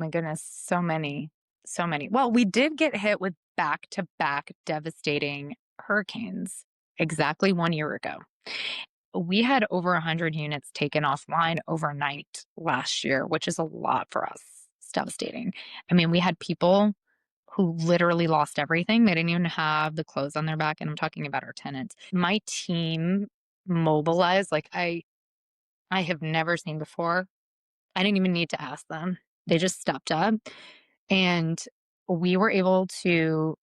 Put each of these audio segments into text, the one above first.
My goodness, so many, so many. Well, we did get hit with back-to-back devastating hurricanes exactly 1 year ago. We had over 100 units taken offline overnight last year, which is a lot for us. It's devastating. I mean, we had people who literally lost everything. They didn't even have the clothes on their back, and I'm talking about our tenants. My team mobilized like I have never seen before. I didn't even need to ask them. They just stepped up, and we were able to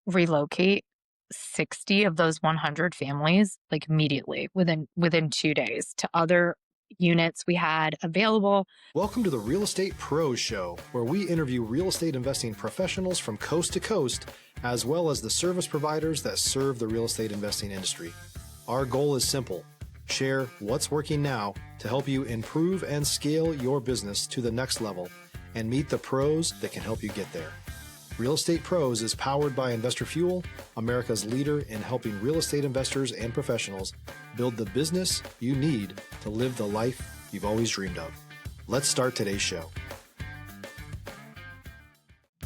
relocate 60 of those 100 families like immediately within 2 days to other units we had available. Welcome to the Real Estate Pros Show, where we interview real estate investing professionals from coast to coast, as well as the service providers that serve the real estate investing industry. Our goal is simple: share what's working now to help you improve and scale your business to the next level and meet the pros that can help you get there. Real Estate Pros is powered by Investor Fuel, America's leader in helping real estate investors and professionals build the business you need to live the life you've always dreamed of. Let's start today's show.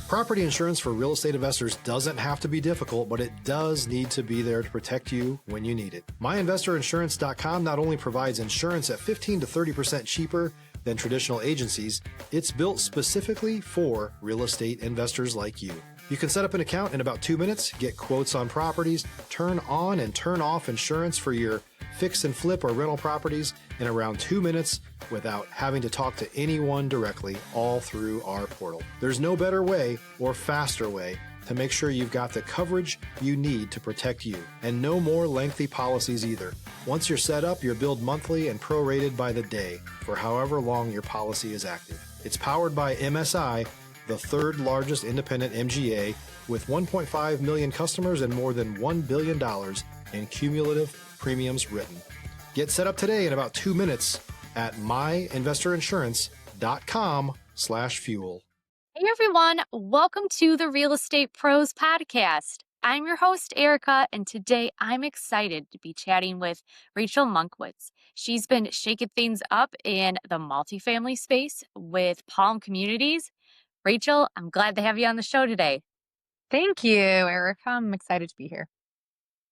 Property insurance for real estate investors doesn't have to be difficult, but it does need to be there to protect you when you need it. MyInvestorInsurance.com not only provides insurance at 15 to 30% cheaper than traditional agencies, it's built specifically for real estate investors like you. You can set up an account in about 2 minutes, get quotes on properties, turn on and turn off insurance for your fix and flip or rental properties in around 2 minutes without having to talk to anyone directly, all through our portal. There's no better way or faster way to make sure you've got the coverage you need to protect you, and no more lengthy policies either. Once you're set up, you're billed monthly and prorated by the day for however long your policy is active. It's powered by MSI, the third largest independent MGA, with 1.5 million customers and more than $1 billion in cumulative premiums written. Get set up today in about 2 minutes at myinvestorinsurance.com/fuel. Hey everyone, welcome to the Real Estate Pros podcast. I'm your host, Erika, and today I'm excited to be chatting with Rachael Munkwitz. She's been shaking things up in the multifamily space with Palm Communities. Rachael, I'm glad to have you on the show today. Thank you, Erika. I'm excited to be here.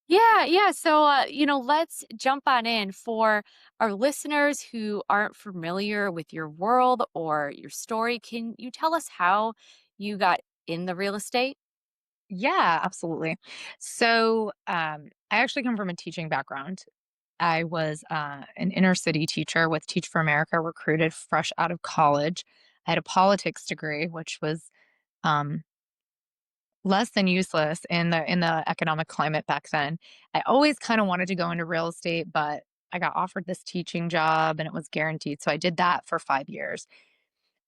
Yeah. So, let's jump on in for our listeners who aren't familiar with your world or your story. Can you tell us how you got in the real estate? Yeah, absolutely. So, I actually come from a teaching background. I was an inner city teacher with Teach for America, recruited fresh out of college. I had a politics degree, which was um, less than useless in the economic climate back then. I always kind of wanted to go into real estate, but I got offered this teaching job and it was guaranteed. So I did that for 5 years.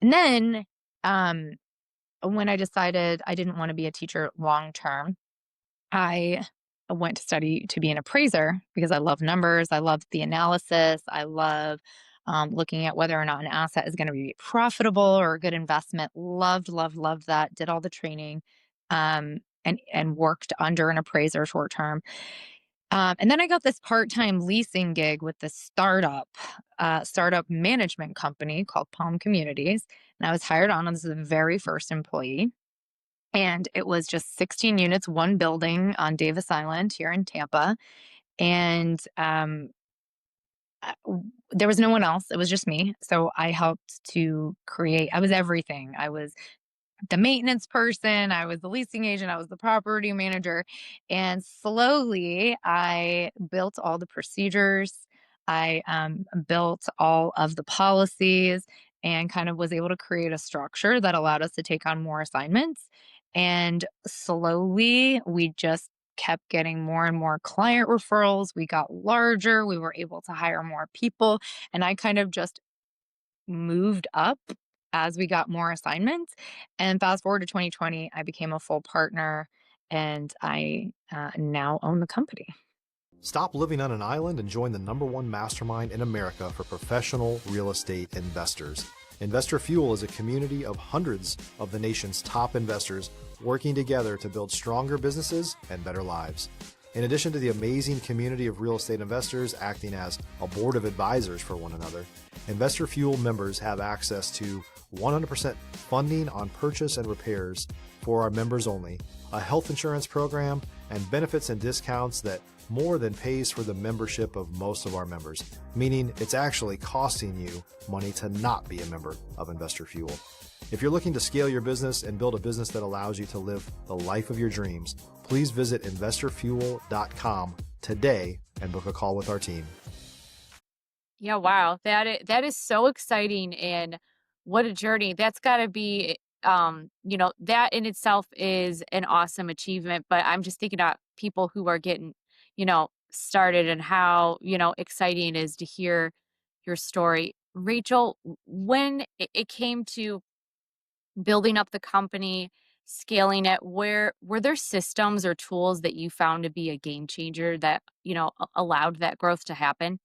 And then um, when I decided I didn't want to be a teacher long term, I went to study to be an appraiser because I love numbers. I love the analysis. I love looking at whether or not an asset is going to be profitable or a good investment. Loved that. Did all the training, and worked under an appraiser short term. And then I got this part-time leasing gig with this startup management company called Palm Communities, and I was hired on as the very first employee. And it was just 16 units, one building on Davis Island here in Tampa. And there was no one else. It was just me. So I helped to create, I was everything. I was the maintenance person, I was the leasing agent, I was the property manager. And slowly I built all the procedures. I built all of the policies and kind of was able to create a structure that allowed us to take on more assignments. And slowly we just kept getting more and more client referrals. We got larger, we were able to hire more people. And I kind of just moved up as we got more assignments. And fast forward to 2020, I became a full partner and I now own the company. Stop living on an island and join the #1 mastermind in America for professional real estate investors. Investor Fuel is a community of hundreds of the nation's top investors working together to build stronger businesses and better lives. In addition to the amazing community of real estate investors acting as a board of advisors for one another, Investor Fuel members have access to 100% funding on purchase and repairs for our members only, a health insurance program, and benefits and discounts that more than pays for the membership of most of our members, meaning it's actually costing you money to not be a member of Investor Fuel. If you're looking to scale your business and build a business that allows you to live the life of your dreams, please visit investorfuel.com today and book a call with our team. Yeah, wow. That is so exciting, and what a journey. That's got to be that in itself is an awesome achievement, but I'm just thinking about people who are getting, started, and how, exciting it is to hear your story. Rachel, when it came to building up the company, scaling it, were there systems or tools that you found to be a game changer that, allowed that growth to happen?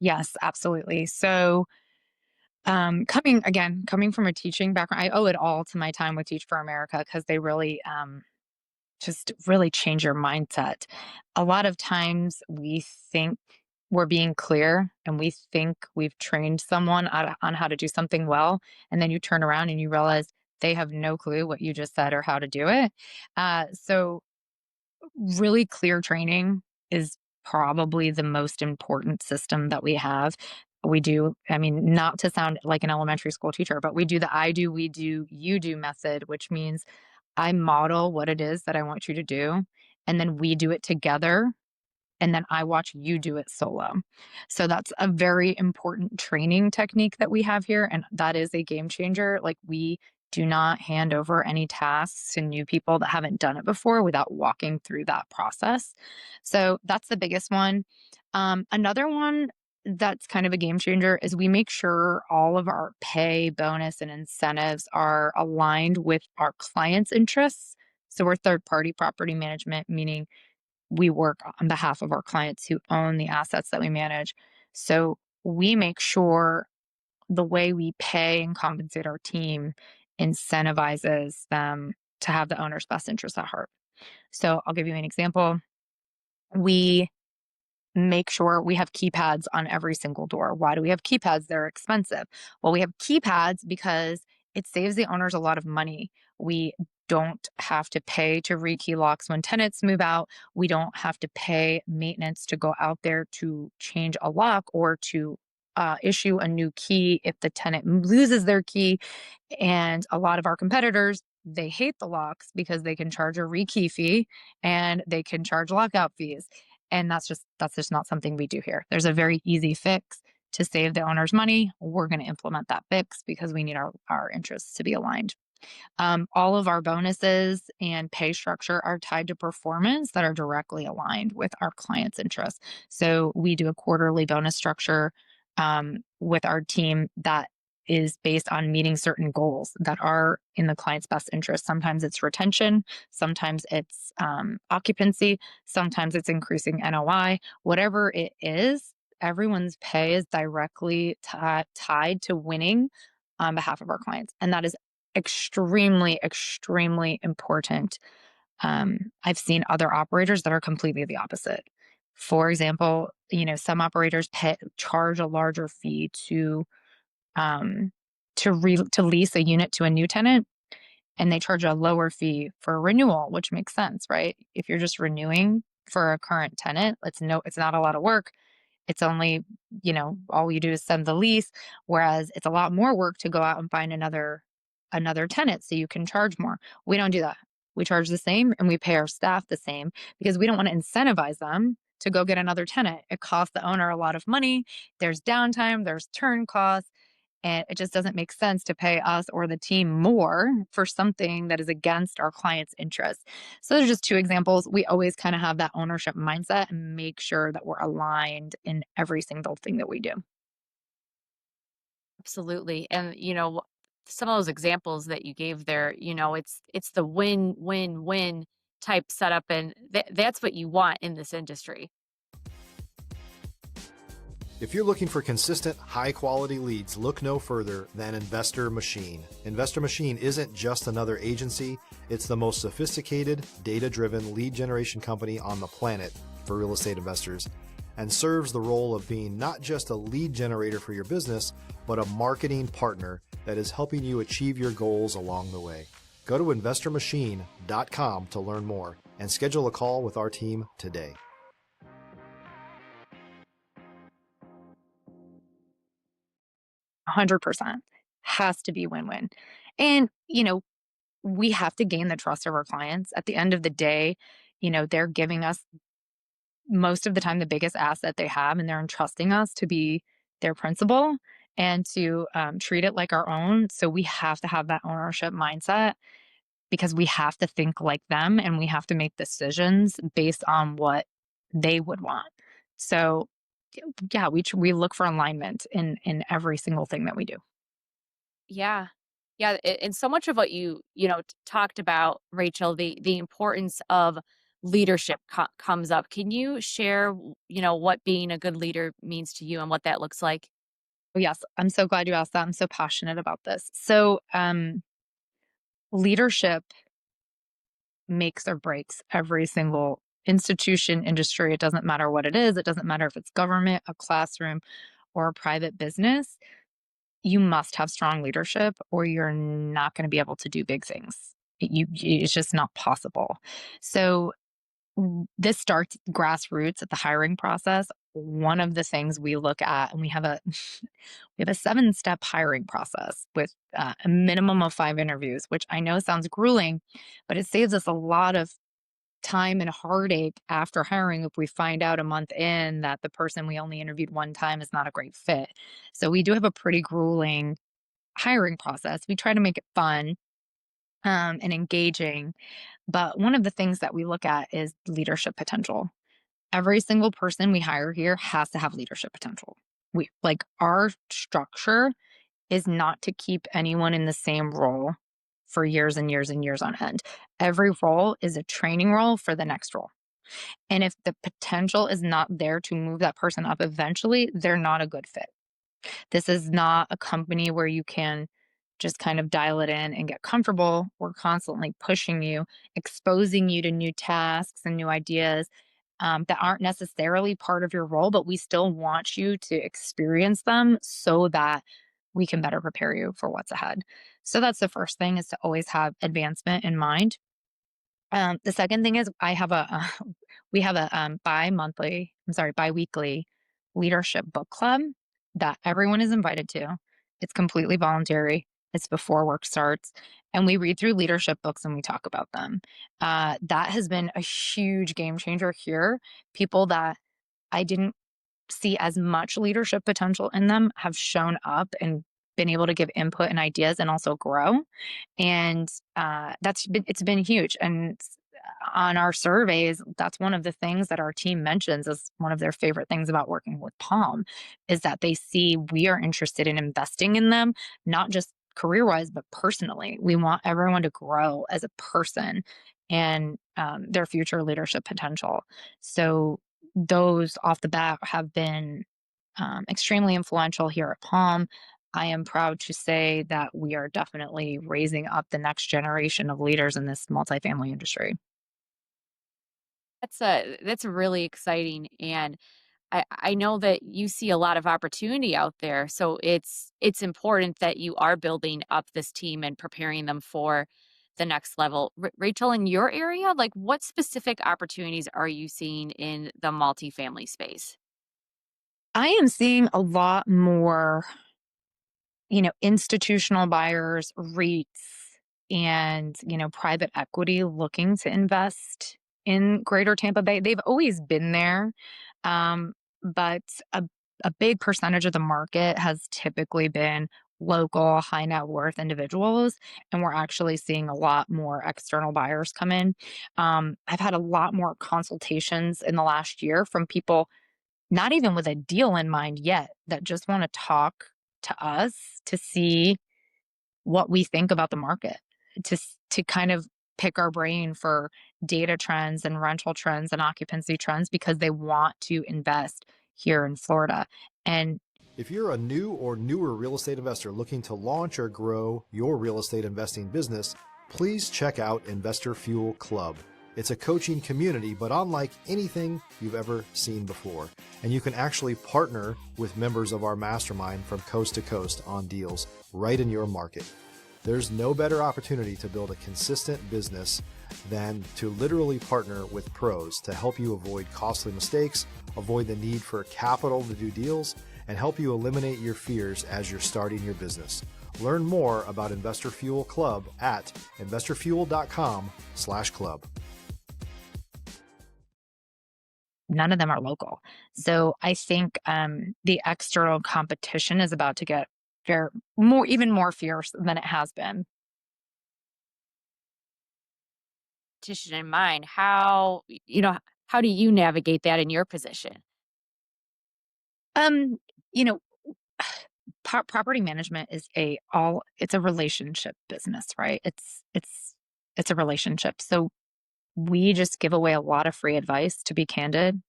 Yes, absolutely. So, coming from a teaching background, I owe it all to my time with Teach for America because they really, just really change your mindset. A lot of times we think we're being clear and we think we've trained someone on how to do something well. And then you turn around and you realize they have no clue what you just said or how to do it. So, really clear training is probably the most important system that we have. We do, I mean, not to sound like an elementary school teacher, but we do the I do, we do, you do method, which means I model what it is that I want you to do, and then we do it together, and then I watch you do it solo. So that's a very important training technique that we have here, and that is a game changer. Like, we do not hand over any tasks to new people that haven't done it before without walking through that process. So that's the biggest one. Another one that's kind of a game changer is we make sure all of our pay, bonus, and incentives are aligned with our clients' interests. So we're third party property management, meaning we work on behalf of our clients who own the assets that we manage. So we make sure the way we pay and compensate our team incentivizes them to have the owner's best interests at heart. So I'll give you an example. We make sure we have keypads on every single door. Why do we have keypads? They're expensive. Well, we have keypads because it saves the owners a lot of money. We don't have to pay to rekey locks when tenants move out. We don't have to pay maintenance to go out there to change a lock or to issue a new key if the tenant loses their key. And a lot of our competitors, they hate the locks because they can charge a rekey fee and they can charge lockout fees. And that's just not something we do here. There's a very easy fix to save the owner's money. We're going to implement that fix because we need our interests to be aligned. All of our bonuses and pay structure are tied to performance that are directly aligned with our clients' interests. So we do a quarterly bonus structure with our team that is based on meeting certain goals that are in the client's best interest. Sometimes it's retention, sometimes it's occupancy, sometimes it's increasing NOI. Whatever it is, everyone's pay is directly tied to winning on behalf of our clients. And that is extremely, extremely important. I've seen other operators that are completely the opposite. For example, some operators charge a larger fee to lease a unit to a new tenant, and they charge a lower fee for a renewal, which makes sense, right? If you're just renewing for a current tenant, it's not a lot of work. It's only, all you do is send the lease, whereas it's a lot more work to go out and find another tenant so you can charge more. We don't do that. We charge the same and we pay our staff the same because we don't want to incentivize them to go get another tenant. It costs the owner a lot of money. There's downtime, there's turn costs, and it just doesn't make sense to pay us or the team more for something that is against our client's interests. So there's just two examples. We always kind of have that ownership mindset and make sure that we're aligned in every single thing that we do. Absolutely. And some of those examples that you gave there, it's the win-win-win type setup, and that's what you want in this industry. If you're looking for consistent, high-quality leads, look no further than Investor Machine. Investor Machine isn't just another agency, it's the most sophisticated, data-driven lead generation company on the planet for real estate investors. and serves the role of being not just a lead generator for your business, but a marketing partner that is helping you achieve your goals along the way. Go to investormachine.com to learn more and schedule a call with our team today. %100 has to be win-win. And, we have to gain the trust of our clients. At the end of the day, they're giving us most of the time the biggest asset they have, and they're entrusting us to be their principal and to treat it like our own. So we have to have that ownership mindset because we have to think like them and we have to make decisions based on what they would want. So yeah, we look for alignment in every single thing that we do. Yeah. Yeah, and so much of what talked about, Rachel, the importance of leadership comes up. Can you share, what being a good leader means to you and what that looks like? Oh, yes, I'm so glad you asked that. I'm so passionate about this. So, leadership makes or breaks every single institution, industry. It doesn't matter what it is. It doesn't matter if it's government, a classroom, or a private business. You must have strong leadership or you're not going to be able to do big things. It's just not possible. So this starts grassroots at the hiring process. One of the things we look at, and we have a we have a 7-step hiring process with a minimum of 5 interviews, which I know sounds grueling, but it saves us a lot of time and heartache after hiring if we find out a month in that the person we only interviewed one time is not a great fit. So we do have a pretty grueling hiring process. We try to make it fun and engaging. But one of the things that we look at is leadership potential. Every single person we hire here has to have leadership potential. We like our structure is not to keep anyone in the same role for years and years and years on end. Every role is a training role for the next role. And if the potential is not there to move that person up eventually, they're not a good fit. This is not a company where you can just kind of dial it in and get comfortable. We're constantly pushing you, exposing you to new tasks and new ideas that aren't necessarily part of your role, but we still want you to experience them so that we can better prepare you for what's ahead. So that's the first thing is to always have advancement in mind. The second thing is I have we have a bi-weekly leadership book club that everyone is invited to. It's completely voluntary. It's before work starts, and we read through leadership books and we talk about them. That has been a huge game changer here. People that I didn't see as much leadership potential in them have shown up and been able to give input and ideas and also grow. And it's been huge. And on our surveys, that's one of the things that our team mentions as one of their favorite things about working with Palm is that they see we are interested in investing in them, not just career wise, but personally. We want everyone to grow as a person and their future leadership potential. So those off the bat have been extremely influential here at Palm. I am proud to say that we are definitely raising up the next generation of leaders in this multifamily industry. That's really exciting, and I know that you see a lot of opportunity out there. So it's important that you are building up this team and preparing them for the next level. Rachel, in your area, like what specific opportunities are you seeing in the multifamily space? I am seeing a lot more, institutional buyers, REITs, and, private equity looking to invest in Greater Tampa Bay. They've always been there, um, but a big percentage of the market has typically been local, high net worth individuals, and we're actually seeing a lot more external buyers come in. I've had a lot more consultations in the last year from people not even with a deal in mind yet, that just want to talk to us to see what we think about the market, to kind of pick our brain for data trends and rental trends and occupancy trends because they want to invest here in Florida. And If you're a new or newer real estate investor looking to launch or grow your real estate investing business, please check out Investor Fuel Club. It's a coaching community, but unlike anything you've ever seen before. And you can actually partner with members of our mastermind from coast to coast on deals right in your market. There's no better opportunity to build a consistent business than to literally partner with pros to help you avoid costly mistakes, avoid the need for capital to do deals, and help you eliminate your fears as you're starting your business. Learn more about Investor Fuel Club at investorfuel.com/club. None of them are local. So I think the external competition is about to get even more fierce than it has been. Competition in mind, how do you navigate that in your position? Um, you know, property management is it's a relationship business, right? It's a relationship. So we just give away a lot of free advice, to be candid.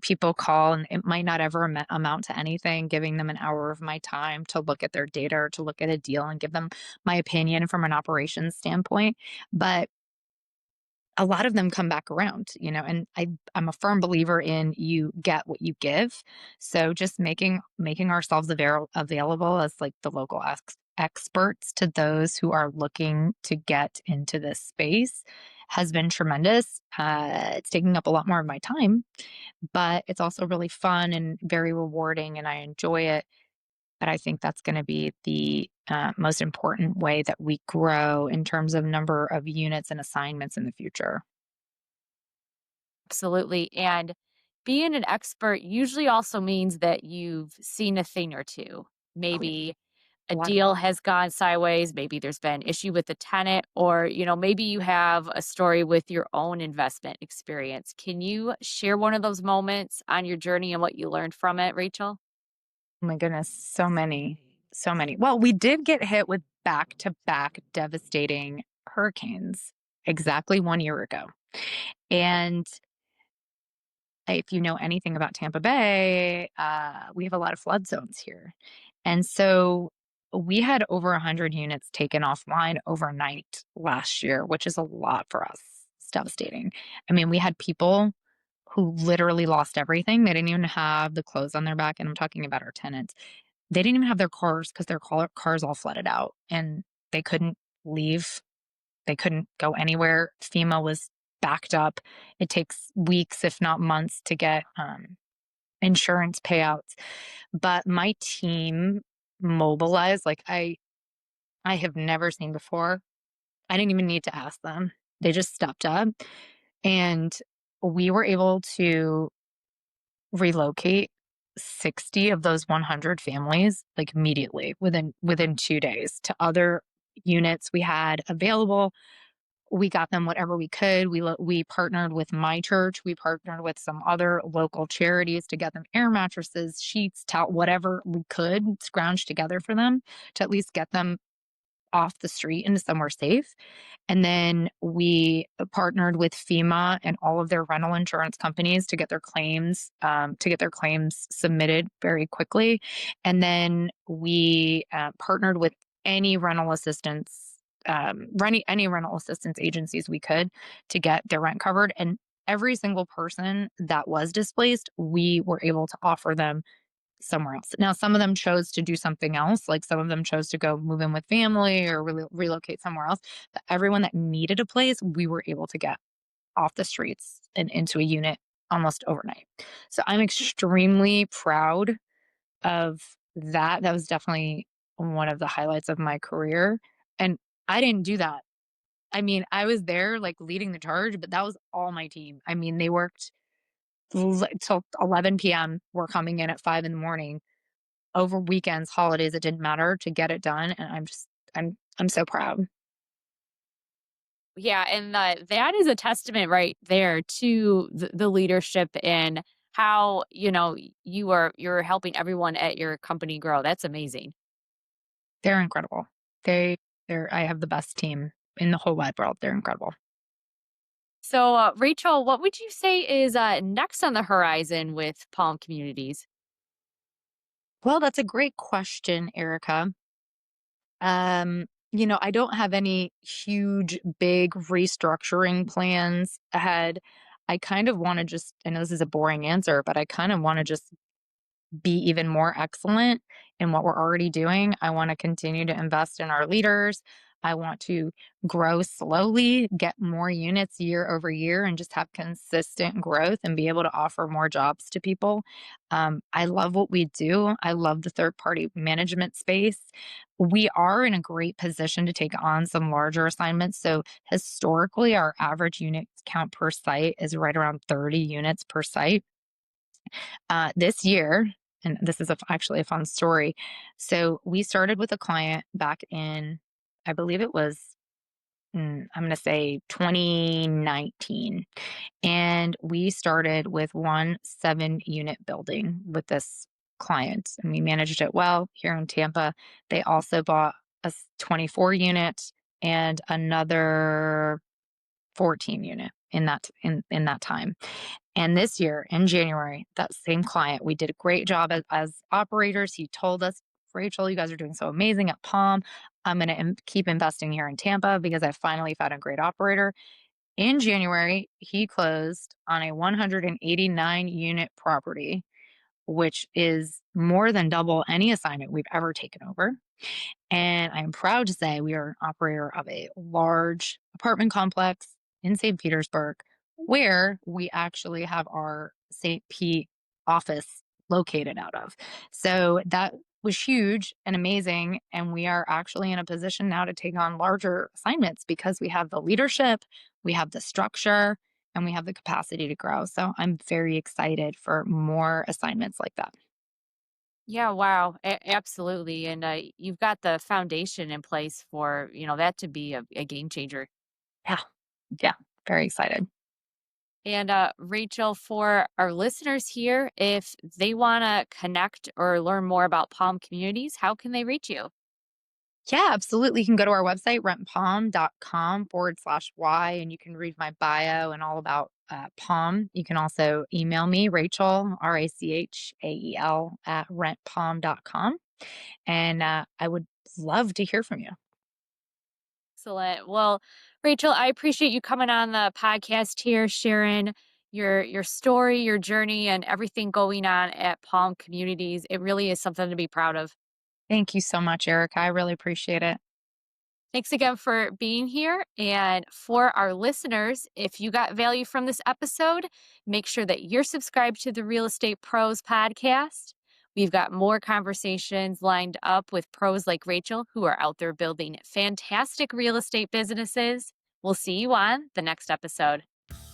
People call and it might not ever amount to anything, giving them an hour of my time to look at their data or to look at a deal and give them my opinion from an operations standpoint. But a lot of them come back around, and I'm a firm believer in you get what you give. So just making ourselves available as like the local experts to those who are looking to get into this space has been tremendous. It's taking up a lot more of my time, but it's also really fun and very rewarding, and I enjoy it. But I think that's going to be the most important way that we grow in terms of number of units and assignments in the future. Absolutely. And being an expert usually also means that you've seen a thing or two. Oh yeah, Maybe a a lot. deal has gone sideways, maybe there's been issue with the tenant, or maybe you have a story with your own investment experience. Can you share one of those moments on your journey and what you learned from it, Rachel? Oh my goodness, so many, so many. Well, we did get hit with back-to-back devastating hurricanes exactly 1 year ago. And if you know anything about Tampa Bay, we have a lot of flood zones here. And so we had over 100 units taken offline overnight last year, which is a lot for us. It's devastating. I mean, we had people who literally lost everything. They didn't even have the clothes on their back. And I'm talking about our tenants. They didn't even have their cars because their cars all flooded out and they couldn't leave. They couldn't go anywhere. FEMA was backed up. It takes weeks, if not months, to get insurance payouts. But my team mobilized like I have never seen before. I didn't even need to ask them. They just stepped up and we were able to relocate 60 of those 100 families like immediately within 2 days to other units we had available. We got them whatever we could. We partnered with my church. We partnered with some other local charities to get them air mattresses, sheets, towel, whatever we could scrounge together for them to at least get them off the street into somewhere safe. And then we partnered with FEMA and all of their rental insurance companies to get their claims submitted very quickly. And then we partnered with any rental assistance, any rental assistance agencies we could to get their rent covered. And every single person that was displaced, we were able to offer them somewhere else. Now, some of them chose to do something else, like some of them chose to go move in with family or relocate somewhere else. But everyone that needed a place, we were able to get off the streets and into a unit almost overnight. So I'm extremely proud of that. That was definitely one of the highlights of my career. And I didn't do that. I mean, I was there like leading the charge, but that was all my team. I mean, they worked till 11 p.m. We're coming in at 5 in the morning over weekends, holidays, it didn't matter to get it done. And I'm so proud. Yeah, and that is a testament right there to the leadership and how you're helping everyone at your company grow. That's amazing. They're incredible. I have the best team in the whole wide world. They're incredible. So, Rachel, what would you say is next on the horizon with Palm Communities? Well, that's a great question, Erica. I don't have any huge, big restructuring plans ahead. I kind of want to just, I know this is a boring answer, but I kind of want to just be even more excellent in what we're already doing. I want to continue to invest in our leaders. I want to grow slowly, get more units year over year, and just have consistent growth and be able to offer more jobs to people. I love what we do. I love the third party management space. We are in a great position to take on some larger assignments. So, historically, our average unit count per site is right around 30 units per site. This year, and this is actually a fun story. So we started with a client back in, I believe it was, I'm going to say 2019. And we started with 1 7 unit building with this client, and we managed it well here in Tampa. They also bought a 24 unit and another 14 unit in that time. And this year in January, that same client, we did a great job as operators. He told us, Rachel, you guys are doing so amazing at Palm. I'm going to keep investing here in Tampa because I finally found a great operator. In January, he closed on a 189 unit property, which is more than double any assignment we've ever taken over. And I'm proud to say we are an operator of a large apartment complex in St. Petersburg, where we actually have our St. Pete office located out of. So that was huge and amazing. And we are actually in a position now to take on larger assignments because we have the leadership, we have the structure, and we have the capacity to grow. So I'm very excited for more assignments like that. Yeah, wow. Absolutely. And you've got the foundation in place for, that to be a game changer. Yeah. Yeah. Very excited. And Rachel, for our listeners here, if they want to connect or learn more about Palm Communities, how can they reach you? Yeah, absolutely. You can go to our website, rentpalm.com/Y, and you can read my bio and all about Palm. You can also email me, Rachel, Rachael, at rentpalm.com. And I would love to hear from you. Excellent. Well, Rachel, I appreciate you coming on the podcast here, sharing your story, your journey, and everything going on at Palm Communities. It really is something to be proud of. Thank you so much, Erika. I really appreciate it. Thanks again for being here. And for our listeners, if you got value from this episode, make sure that you're subscribed to the Real Estate Pros podcast. We've got more conversations lined up with pros like Rachel who are out there building fantastic real estate businesses. We'll see you on the next episode.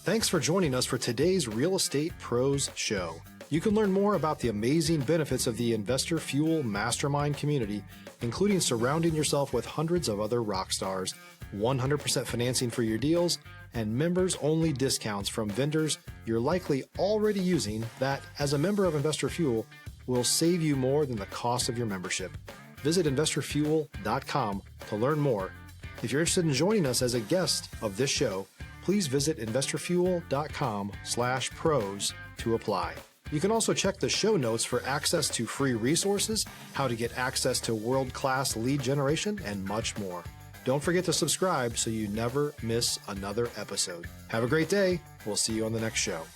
Thanks for joining us for today's Real Estate Pros Show. You can learn more about the amazing benefits of the Investor Fuel Mastermind community, including surrounding yourself with hundreds of other rock stars, 100% financing for your deals, and members-only discounts from vendors you're likely already using that, as a member of Investor Fuel, will save you more than the cost of your membership. Visit investorfuel.com to learn more. If you're interested in joining us as a guest of this show, please visit investorfuel.com/pros to apply. You can also check the show notes for access to free resources, how to get access to world-class lead generation, and much more. Don't forget to subscribe so you never miss another episode. Have a great day. We'll see you on the next show.